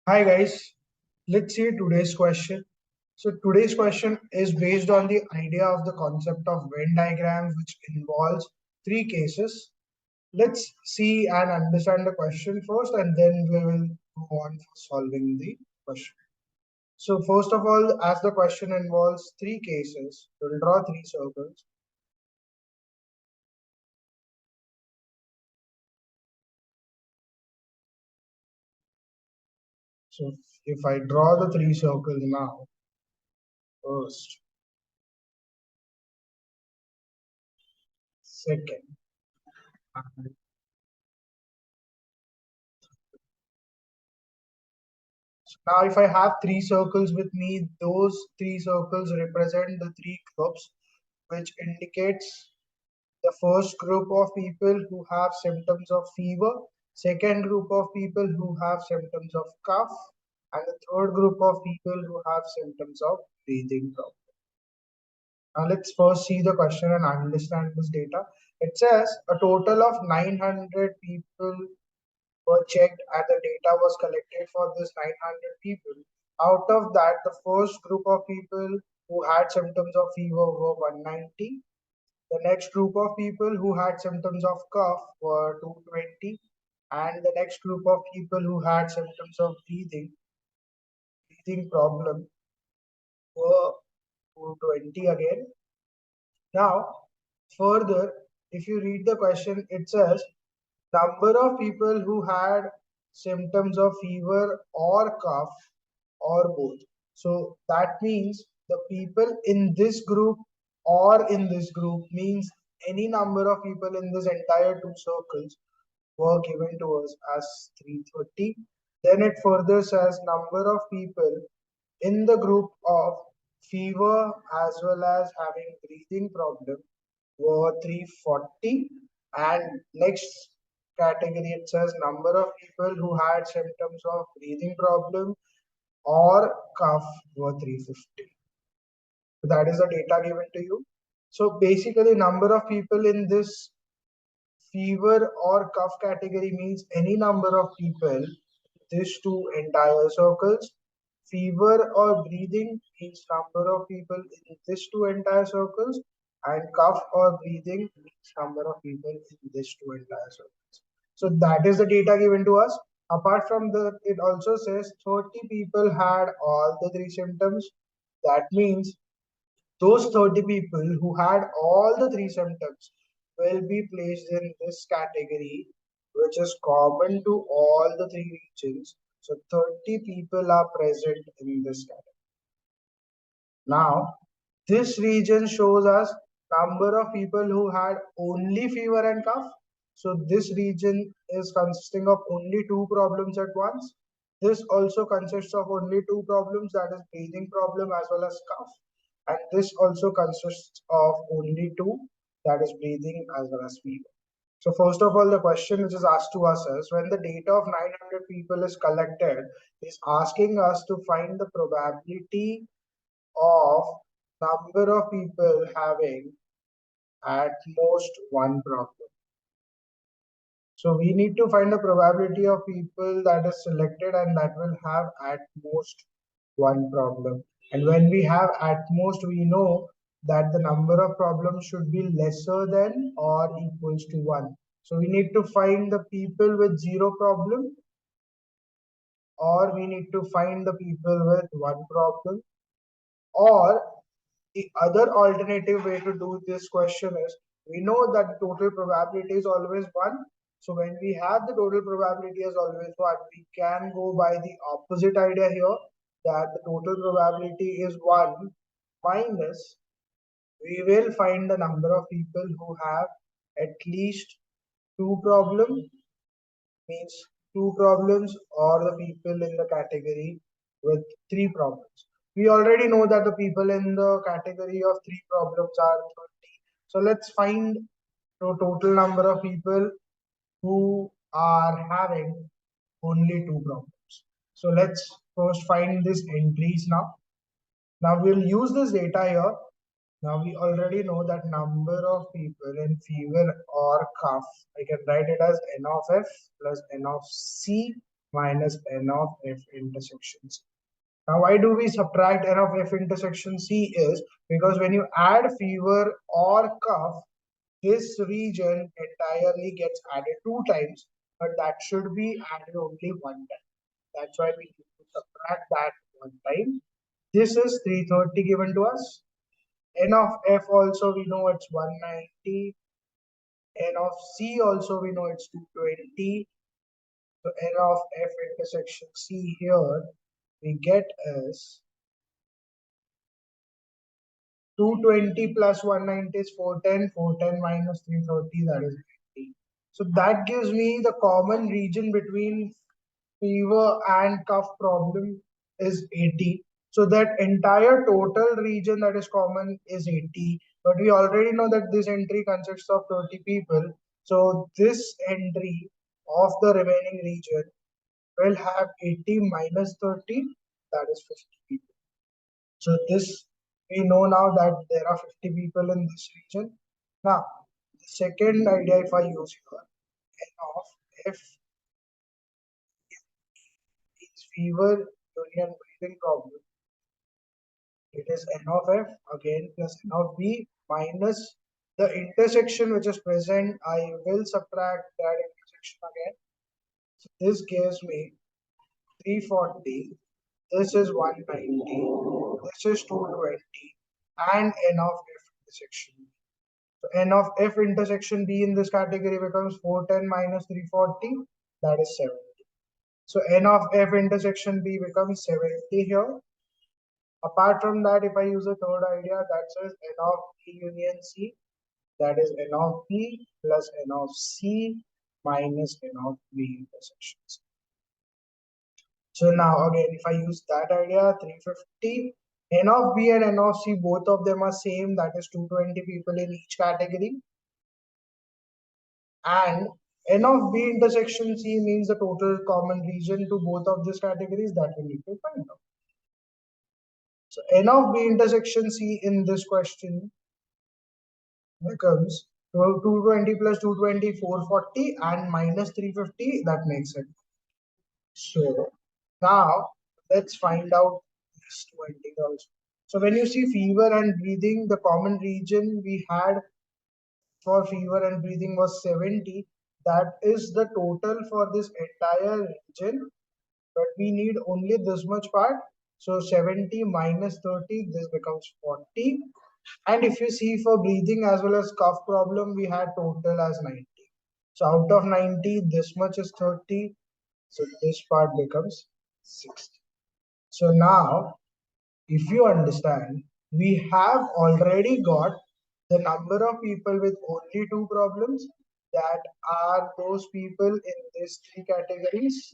Hi guys, let's see today's question. So today's question is based on the idea of the concept of Venn diagram, which involves three cases. Let's see and understand the question first, and then we will go on for solving the question. So first of all, as the question involves three cases, we'll draw three circles. So if I draw the three circles now, first, second, and now, if I have three circles with me, those three circles represent the three groups, which indicates the first group of people who have symptoms of fever, second group of people who have symptoms of cough, and the third group of people who have symptoms of breathing problem. Now, let's first see the question and understand this data. It says a total of 900 people were checked and the data was collected for this 900 people. Out of that, the first group of people who had symptoms of fever were 190. The next group of people who had symptoms of cough were 220. And the next group of people who had symptoms of breathing problem were 220 again. Now, further, if you read the question, it says number of people who had symptoms of fever or cough or both. So that means the people in this group or in this group means any number of people in this entire two circles were given to us as 330. Then it further says number of people in the group of fever as well as having breathing problem were 340, and next category it says number of people who had symptoms of breathing problem or cough were 350. So that is the data given to you. So basically number of people in this fever or cough category means any number of people, these two entire circles. Fever or breathing means number of people in these two entire circles, and cough or breathing means number of people in these two entire circles. So that is the data given to us. Apart from that, it also says 30 people had all the three symptoms. That means those 30 people who had all the three symptoms will be placed in this category, which is common to all the three regions. So 30 people are present in this category. Now, this region shows us number of people who had only fever and cough. So this region is consisting of only two problems at once. This also consists of only two problems, that is breathing problem as well as cough. And this also consists of only two, that is breathing as well as fever. So first of all, the question which is asked to us is when the data of 900 people is collected, is asking us to find the probability of number of people having at most one problem. So we need to find the probability of people that is selected and that will have at most one problem. And when we have at most, we know that the number of problems should be lesser than or equals to one. So we need to find the people with zero problem, or we need to find the people with one problem, or the other alternative way to do this question is we know that the total probability is always 1. So when we have the total probability as always 1, we can go by the opposite idea here, that the total probability is 1 minus, we will find the number of people who have at least two problems, means two problems, or the people in the category with three problems. We already know that the people in the category of three problems are 30. So let's find the total number of people who are having only two problems. So let's first find these entries now. Now we'll use this data here. Now we already know that number of people in fever or cough, I can write it as N of F plus N of C minus n of f intersection c. Now, why do we subtract n of f intersection c is because when you add fever or cough, this region entirely gets added two times, but that should be added only one time. That's why we need to subtract that one time. This is 330 given to us. N of f also we know it's 190. N of c also we know it's 220. So N of f intersection c here we get is 220 plus 190 is 410. 410 minus 330, that is 80. So that gives me the common region between fever and cough problem is 80. So that entire total region that is common is 80. But we already know that this entry consists of 30 people. So this entry of the remaining region will have 80 minus 30, that is 50 people. So this, we know now that there are 50 people in this region. Now, the second idea if I use here, n of f is fever union breathing problem. It is n of f again plus n of b minus the intersection which is present. I will subtract that intersection again. So this gives me 340. This is 190. This is 220 and n of f intersection. So n of f intersection b in this category becomes 410 minus 340, that is 70. So n of f intersection b becomes 70 here. Apart from that, if I use a third idea, that says n of b union c, that is n of b plus n of c minus n of b intersection c. So now again, if I use that idea, 350, n of b and n of c, both of them are same, that is 220 people in each category. And n of b intersection c means the total common region to both of these categories that we need to find out. So n of b intersection c in this question becomes 220 plus 220, 440 and minus 350, that makes it. So now let's find out these two integrals. So when you see fever and breathing, the common region we had for fever and breathing was 70. That is the total for this entire region, but we need only this much part. So 70 minus 30, this becomes 40. And if you see for breathing as well as cough problem, we had total as 90. So out of 90, this much is 30. So this part becomes 60. So now, if you understand, we have already got the number of people with only two problems, that are those people in these three categories,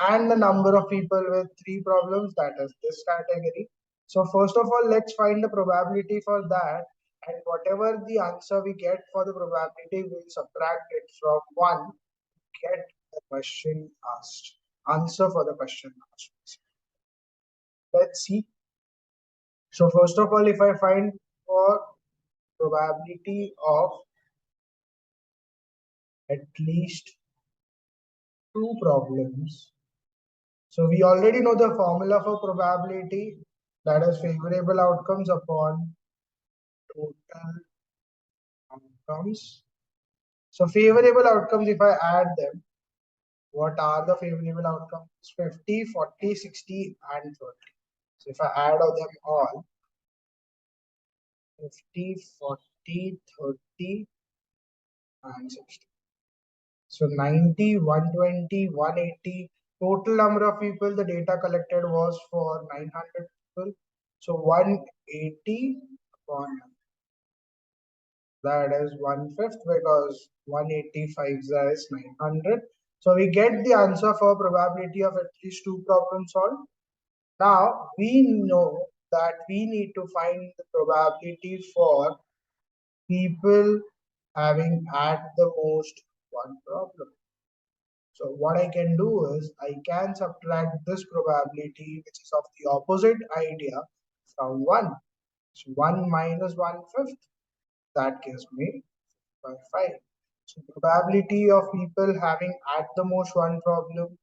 and the number of people with three problems, that is this category. So first of all, let's find the probability for that, and whatever the answer we get for the probability, we'll subtract it from 1 to get the question asked, answer for the question asked. Let's see. So first of all, if I find for probability of at least two problems, so we already know the formula for probability, that is favorable outcomes upon total outcomes. So favorable outcomes, if I add them, what are the favorable outcomes? 50, 40, 60 and 30. So if I add all them all, 50, 40, 30 and 60. So 90, 120, 180. Total number of people the data collected was for 900 people. So 180 upon, that is 1/5, because 185 is 900. So we get the answer for probability of at least two problems solved. Now we know that we need to find the probability for people having at the most one problem. So what I can do is I can subtract this probability, which is of the opposite idea, from 1. So 1 minus 1/5, that gives me 5. So probability of people having at the most one problem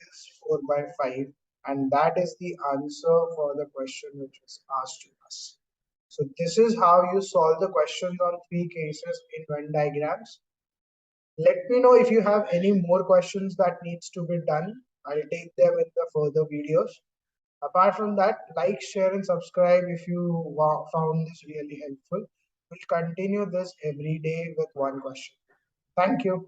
is 4 by 5, and that is the answer for the question which was asked to us. So this is how you solve the questions on three cases in Venn diagrams. Let me know if you have any more questions that needs to be done. I'll take them in the further videos. Apart from that, like, share, and subscribe if you found this really helpful. We'll continue this every day with one question. Thank you.